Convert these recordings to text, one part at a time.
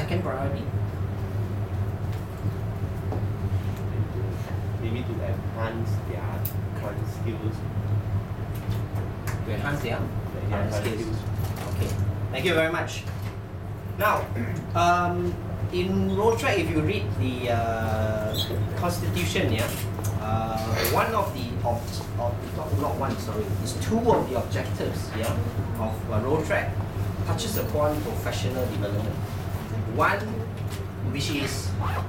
second priority? Maybe to enhance their current skills. To enhance their Current skills. Okay, thank you very much. Now, in road track, if you read the constitution, yeah, one of the not one, sorry, it's two of the objectives, yeah, of road track touches upon professional development. One which is what?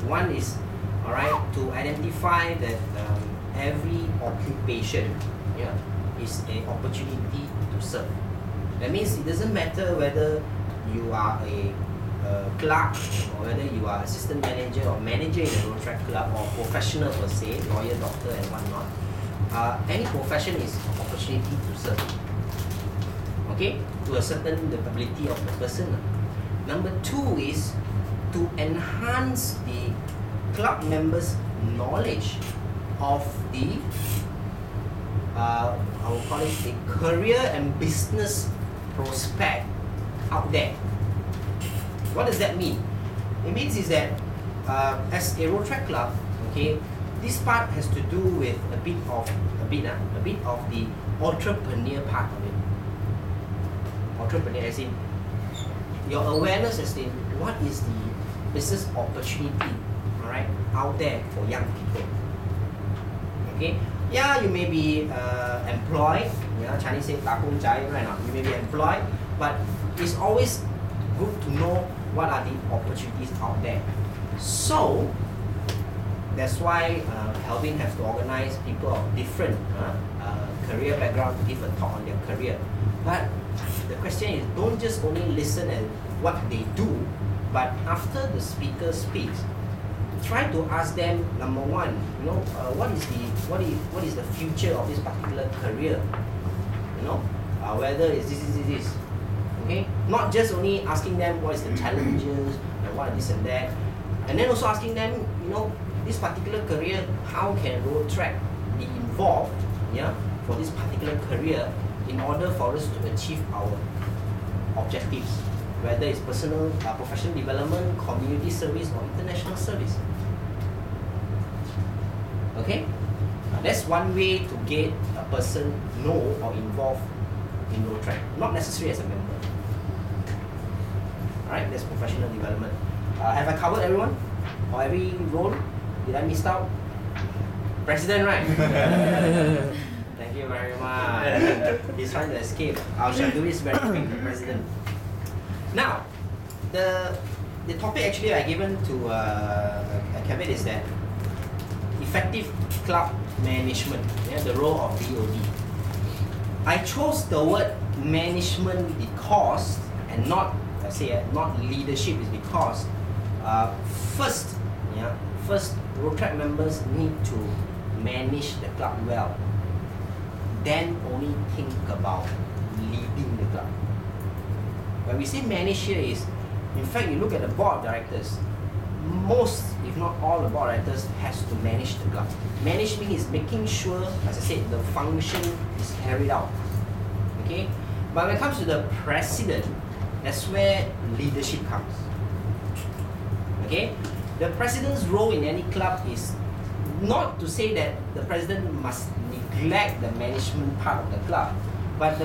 One is, all right, to identify that every occupation, yeah, is an opportunity to serve. That means it doesn't matter whether you are a clerk or whether you are assistant manager or manager in a road track club or professional per se, lawyer, doctor and whatnot. Any profession is an opportunity to serve. Okay, to a certain the ability of the person. Number two is to enhance the club members' knowledge of the I will call it the career and business prospect out there. What does that mean? It means is that as a road track club, okay, this part has to do with a bit of the entrepreneur part of it. Entrepreneur as in your awareness as in what is the business opportunity, all right, out there for young people. Okay, yeah, you may be employed. Yeah, Chinese say 打工仔, right now. You may be employed, but it's always good to know what are the opportunities out there. So that's why Kelvin has to organize people of different career background to give a talk on their career. But the question is, don't just only listen at what they do, but after the speaker speaks, try to ask them, number one, you know, what is the future of this particular career? You know, whether it's this. Okay, not just only asking them what is the challenges and what are this and that, and then also asking them, you know, this particular career, how can road track be involved, yeah, for this particular career in order for us to achieve our objectives, whether it's personal, professional development, community service, or international service. Okay, that's one way to get a person know or involved in road track, not necessarily as a member. Alright, that's professional development. Have I covered everyone? Or every role? Did I miss out? President, right? Thank you very much. He's trying to escape. I shall do this very quick, President. Now, the topic actually I given to Kevin is that effective club management, yeah, the role of BOD. I chose the word management because, and not, I say not leadership, is because first, road track members need to manage the club well. Then only think about leading the club. When we say manage here is, in fact, you look at the board of directors, most, if not all the board of directors has to manage the club. Management is making sure, as I said, the function is carried out. Okay? But when it comes to the president, that's where leadership comes. Okay? The president's role in any club is not to say that the president must neglect the management part of the club, but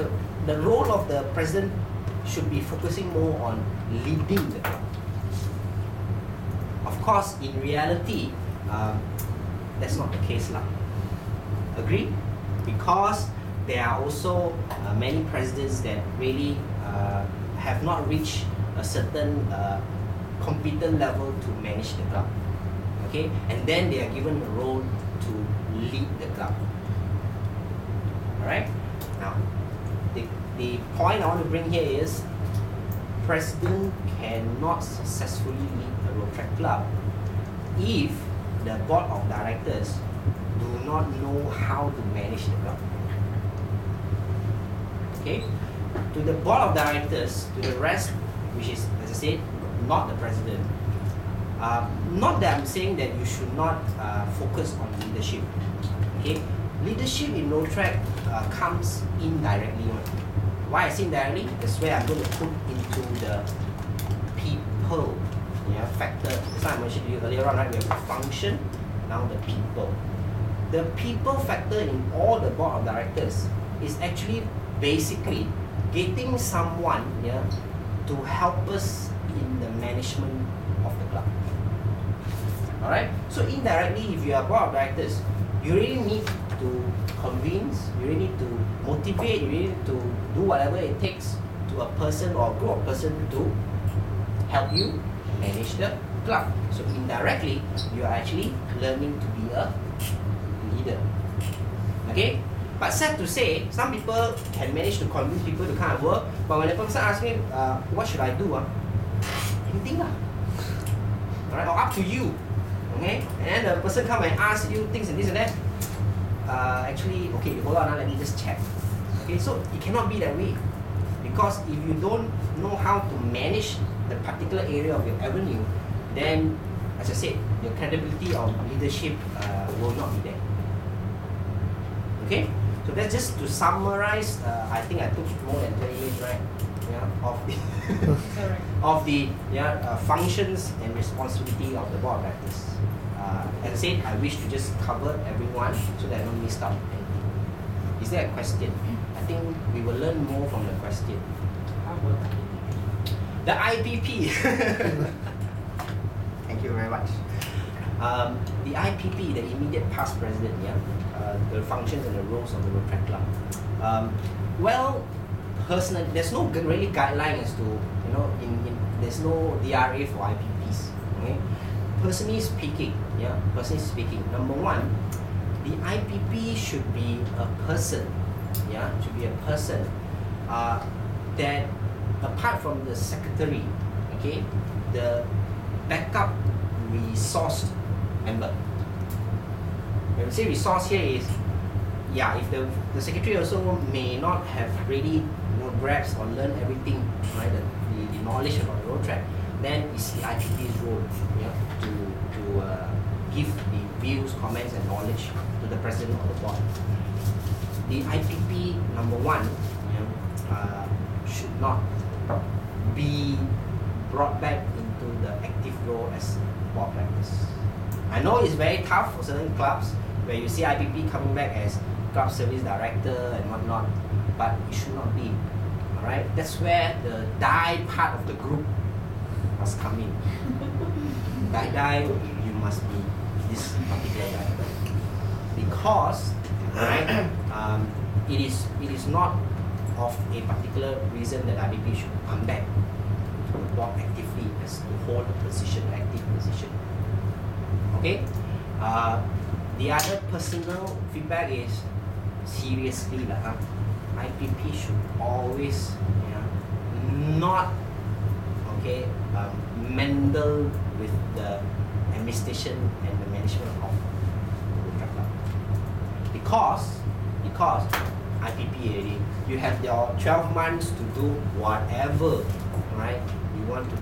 the role of the president should be focusing more on leading the club. Of course, in reality, that's not the case lah. Agree? Because there are also many presidents that really have not reached a certain competent level to manage the club. Okay, and then they are given a role to lead the club. Alright? Now, the point I want to bring here is president cannot successfully lead a road track club if the board of directors do not know how to manage the club. Okay? To the board of directors, to the rest, which is, as I said, not the president, not that I'm saying that you should not focus on leadership. Okay? Leadership in road track comes indirectly. Why I say indirectly? That's where I'm going to put into the mentioned to you earlier on, right? We have the function, now the people. The people factor in all the board of directors is actually basically getting someone, yeah, to help us in the management of the club. Alright? So indirectly, if you are board of directors, you really need to convince, you really need to motivate, you really need to do whatever it takes to a person or a group of person to help you manage the club. So indirectly, you are actually learning to be a leader. Okay? But sad to say, some people can manage to convince people to kind of work, but when the person asks me, what should I do? Anything lah. Alright? Or up to you. Okay? And then the person come and ask you things and this and that. Actually, okay, hold on, let me just check. Okay, so it cannot be that way. Because if you don't know how to manage the particular area of your avenue, then, as I said, your credibility of leadership will not be there. Okay? So that's just to summarize. I think I took more than 20 minutes, right? Yeah, of the functions and responsibility of the board of directors. As I said, I wish to just cover everyone so that I don't miss out anything. Is there a question? I think we will learn more from the question. How about The IPP. Thank you very much. The IPP, the immediate past president, the functions and the roles of the Road Track Club. Well, personally, there's no really guideline as to, there's no DRA for IPPs. Okay? Personally speaking, number one, the IPP should be a person, that apart from the secretary, okay, the backup resource member. When we say resource here is, if the secretary also may not have really grasp or learn everything, right, the knowledge about the road track, then it's the IPP's role, to give the views, comments and knowledge to the president of the board. The IPP, number one, should not be brought back into the active role as board members. I know it's very tough for certain clubs where you see IPP coming back as club service director and whatnot, but it should not be. Alright? That's where the die part of the group must come in. Die, you must be this particular guy. Because it is not of a particular reason that IPP should come back to the board actively as to hold a position, active position. Okay? The other personal feedback is seriously IPP should always not meddle with the administration and the management of the track club. Because IPP already, you have your 12 months to do whatever, right, you want to